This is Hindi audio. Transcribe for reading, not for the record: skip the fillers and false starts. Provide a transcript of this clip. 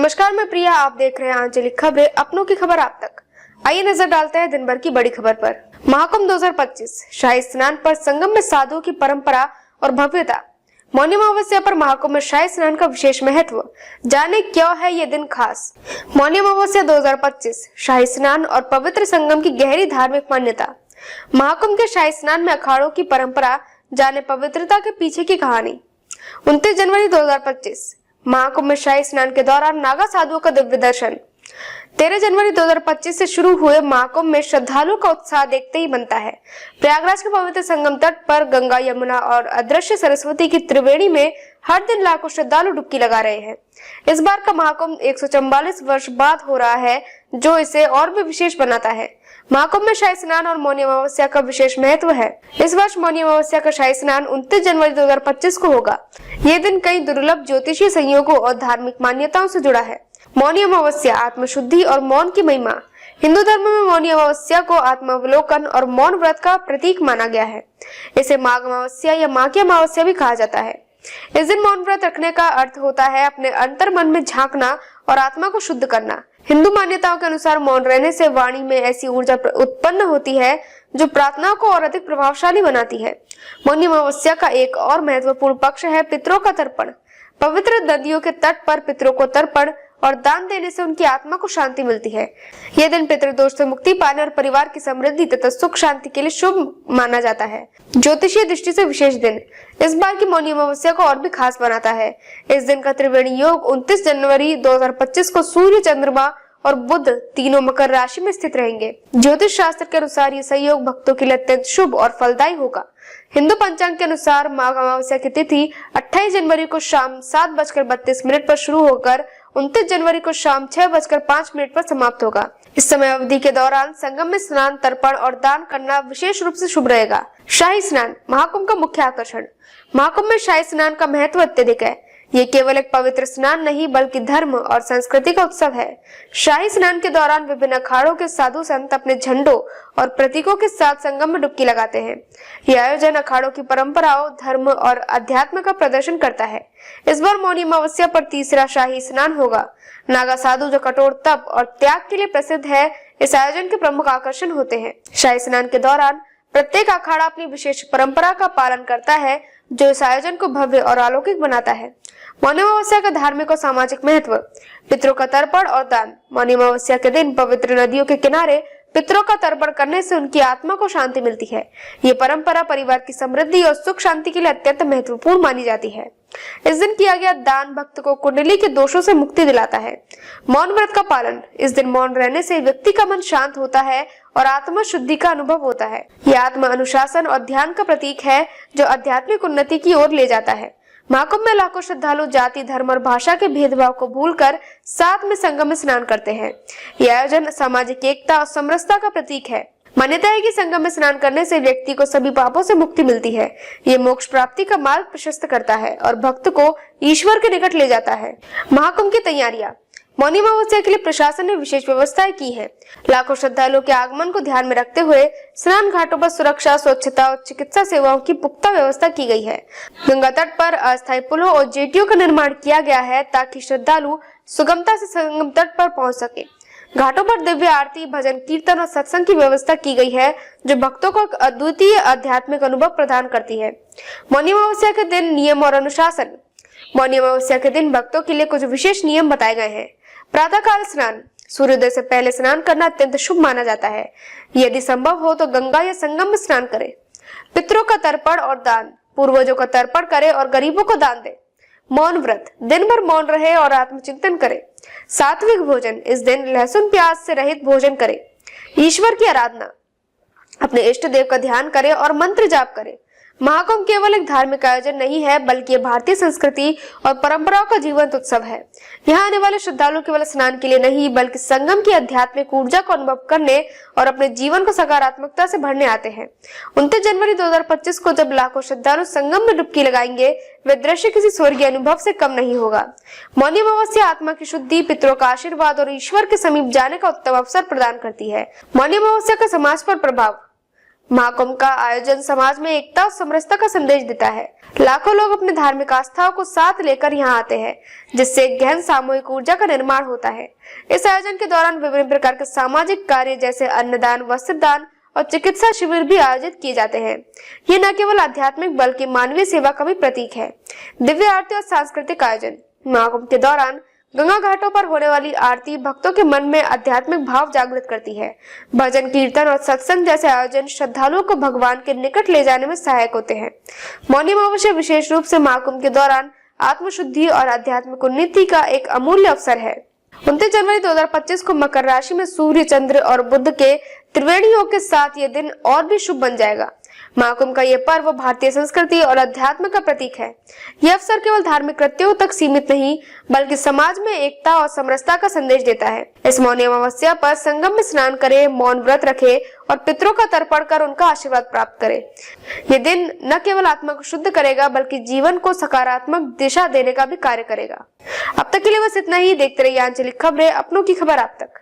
नमस्कार, मैं प्रिया। आप देख रहे हैं आंचलिक खबरें, अपनों की खबर आप तक। आइए नजर डालते हैं दिन भर की बड़ी खबर पर। महाकुंभ 2025 शाही स्नान पर संगम में साधुओं की परंपरा और भव्यता। मौनी अमावस्या पर महाकुंभ में शाही स्नान का विशेष महत्व, जाने क्यों है ये दिन खास। मौनी अमावस्या 2025 शाही स्नान और पवित्र संगम की गहरी धार्मिक मान्यता। महाकुंभ के शाही स्नान में अखाड़ों की परंपरा, जाने पवित्रता के पीछे की कहानी। 29 जनवरी 2025 महाकुंभ में शाही स्नान के दौरान नागा साधुओं का दिव्य दर्शन। 13 जनवरी 2025 से शुरू हुए महाकुंभ में श्रद्धालुओं का उत्साह देखते ही बनता है। प्रयागराज के पवित्र संगम तट पर गंगा, यमुना और अदृश्य सरस्वती की त्रिवेणी में हर दिन लाखों श्रद्धालु डुबकी लगा रहे हैं। इस बार का महाकुंभ 144 वर्ष बाद हो रहा है, जो इसे और भी विशेष बनाता है। महाकुंभ में शाही स्नान और मौनी अमावस्या का विशेष महत्व है। इस वर्ष मौनी अमावस्या का शाही स्नान 29 जनवरी 2025 को होगा। ये दिन कई दुर्लभ ज्योतिषीय संयोगों और धार्मिक मान्यताओं से जुड़ा है। मौनी अमावस्या, आत्मशुद्धि और मौन की महिमा। हिंदू धर्म में मौनी अमावस्या को आत्मावलोकन और मौन व्रत का प्रतीक माना गया है। इसे माघ अमावस्या या माँ की अमावस्या भी कहा जाता है। इस दिन मौन व्रत रखने का अर्थ होता है अपने अंतर मन में झांकना और आत्मा को शुद्ध करना। हिंदू मान्यताओं के अनुसार मौन रहने से वाणी में ऐसी ऊर्जा उत्पन्न होती है जो प्रार्थना को और अधिक प्रभावशाली बनाती है। मौनी अमावस्या का एक और महत्वपूर्ण पक्ष है पितरों का तर्पण। पवित्र नदियों के तट पर पितरों को तर्पण और दान देने से उनकी आत्मा को शांति मिलती है। यह दिन पितृदोष से मुक्ति पाने और परिवार की समृद्धि तथा सुख शांति के लिए शुभ माना जाता है। ज्योतिषीय दृष्टि से विशेष दिन इस बार की मौनी अमावस्या को और भी खास बनाता है। इस दिन का त्रिवेणी योग 29 जनवरी 2025 को सूर्य, चंद्रमा और बुध तीनों मकर राशि में स्थित रहेंगे। ज्योतिष शास्त्र के अनुसार ये संयोग भक्तों के लिए अत्यंत शुभ और फलदायी होगा। हिंदू पंचांग के अनुसार माघ अमावस्या की तिथि 28 जनवरी को शाम 7:32 पर शुरू होकर 29 जनवरी को शाम 6:05 पर समाप्त होगा। इस समय अवधि के दौरान संगम में स्नान, तर्पण और दान करना विशेष रूप से शुभ रहेगा। शाही स्नान महाकुंभ का मुख्य आकर्षण। महाकुंभ में शाही स्नान का महत्व अत्यधिक है। ये केवल एक पवित्र स्नान नहीं बल्कि धर्म और संस्कृति का उत्सव है। शाही स्नान के दौरान विभिन्न अखाड़ों के साधु संत अपने झंडों और प्रतीकों के साथ संगम में डुबकी लगाते हैं। यह आयोजन अखाड़ों की परंपराओं, धर्म और अध्यात्म का प्रदर्शन करता है। इस बार मौनी अमावस्या पर तीसरा शाही स्नान होगा। नागा साधु, जो कठोर तप और त्याग के लिए प्रसिद्ध है, इस आयोजन के प्रमुख आकर्षण होते हैं। शाही स्नान के दौरान प्रत्येक अखाड़ा अपनी विशेष परंपरा का पालन करता है, जो इस आयोजन को भव्य और अलौकिक बनाता है। मौनी अमावस्या का धार्मिक और सामाजिक महत्व। पितरों का तर्पण और दान। मौनी अमावस्या के दिन पवित्र नदियों के किनारे पितरों का तर्पण करने से उनकी आत्मा को शांति मिलती है। ये परंपरा परिवार की समृद्धि और सुख शांति के लिए अत्यंत महत्वपूर्ण मानी जाती है। इस दिन किया गया दान भक्त को कुंडली के दोषों से मुक्ति दिलाता है। मौन व्रत का पालन। इस दिन मौन रहने से व्यक्ति का मन शांत होता है और आत्मा शुद्धि का अनुभव होता है। यह आत्मा अनुशासन और ध्यान का प्रतीक है, जो आध्यात्मिक उन्नति की ओर ले जाता है। महाकुंभ में लाखों श्रद्धालु जाति, धर्म और भाषा के भेदभाव को भूलकर साथ में संगम में स्नान करते हैं। यह आयोजन सामाजिक एकता और समरसता का प्रतीक है। मान्यता है कि संगम में स्नान करने से व्यक्ति को सभी पापों से मुक्ति मिलती है। ये मोक्ष प्राप्ति का मार्ग प्रशस्त करता है और भक्त को ईश्वर के निकट ले जाता है। महाकुंभ की तैयारियां। मौनी अमावस्या के लिए प्रशासन ने विशेष व्यवस्थाएं की है। लाखों श्रद्धालुओं के आगमन को ध्यान में रखते हुए स्नान घाटों पर सुरक्षा, स्वच्छता और चिकित्सा सेवाओं की पुख्ता व्यवस्था की गई है। गंगा तट पर अस्थायी पुलों और जेटियों का निर्माण किया गया है, ताकि श्रद्धालु सुगमता से संगम तट पर पहुंच सके। घाटों पर दिव्य आरती, भजन, कीर्तन और सत्संग की व्यवस्था की गई है, जो भक्तों को अद्वितीय आध्यात्मिक अनुभव प्रदान करती है। मौनी अमावस्या के दिन नियम और अनुशासन। मौनी अमावस्या के दिन भक्तों के लिए कुछ विशेष नियम बताए गए हैं। प्रातः काल स्नान। सूर्योदय से पहले स्नान करना अत्यंत शुभ माना जाता है। यदि संभव हो तो गंगा या संगम में स्नान करें। पितरों का तर्पण और दान। पूर्वजों का तर्पण करें और गरीबों को दान दें। मौन व्रत। दिन भर मौन रहे और आत्मचिंतन करें। सात्विक भोजन। इस दिन लहसुन प्याज से रहित भोजन करें। ईश्वर की आराधना। अपने इष्ट देव का ध्यान करें और मंत्र जाप करें। महाकुंभ केवल एक धार्मिक आयोजन नहीं है, बल्कि भारतीय संस्कृति और परंपराओं का जीवंत उत्सव है। यहाँ आने वाले श्रद्धालु केवल स्नान के लिए नहीं, बल्कि संगम की आध्यात्मिक ऊर्जा को अनुभव करने और अपने जीवन को सकारात्मकता से भरने आते हैं। 29 जनवरी 2025 को जब लाखों श्रद्धालु संगम में डुबकी लगाएंगे, वे दृश्य किसी स्वर्गीय अनुभव से कम नहीं होगा। मौनी अमावस्या आत्मा की शुद्धि, पितरों का आशीर्वाद और ईश्वर के समीप जाने का उत्तम अवसर प्रदान करती है। मौनी अमावस्या का समाज पर प्रभाव। महाकुंभ का आयोजन समाज में एकता और समरसता का संदेश देता है। लाखों लोग अपने धार्मिक आस्थाओं को साथ लेकर यहाँ आते हैं, जिससे एक गहन सामूहिक ऊर्जा का निर्माण होता है। इस आयोजन के दौरान विभिन्न प्रकार के सामाजिक कार्य जैसे अन्नदान, वस्त्रदान और चिकित्सा शिविर भी आयोजित किए जाते हैं। ये न केवल आध्यात्मिक बल्कि मानवीय सेवा का भी प्रतीक है। दिव्य आरती और सांस्कृतिक आयोजन। महाकुंभ के दौरान गंगा घाटों पर होने वाली आरती भक्तों के मन में आध्यात्मिक भाव जागृत करती है। भजन, कीर्तन और सत्संग जैसे आयोजन श्रद्धालुओं को भगवान के निकट ले जाने में सहायक होते हैं। मौनी अमावस्या विशेष रूप से महाकुंभ के दौरान आत्मशुद्धि और आध्यात्मिक उन्नति का एक अमूल्य अवसर है। 29 जनवरी 2025 को मकर राशि में सूर्य, चंद्र और बुध के त्रिवेणी योग के साथ ये दिन और भी शुभ बन जाएगा। महाकुंभ का यह पर्व भारतीय संस्कृति और अध्यात्म का प्रतीक है। यह अवसर केवल धार्मिक कृत्यों तक सीमित नहीं, बल्कि समाज में एकता और समरसता का संदेश देता है। इस मौनी अमावस्या पर संगम में स्नान करें, मौन व्रत रखें और पितरों का तर्पण कर उनका आशीर्वाद प्राप्त करें। यह दिन न केवल आत्मा को शुद्ध करेगा, बल्कि जीवन को सकारात्मक दिशा देने का भी कार्य करेगा। अब तक के लिए बस इतना ही। देखते रहिए आंचलिक खबरें, अपनों की खबर आप तक।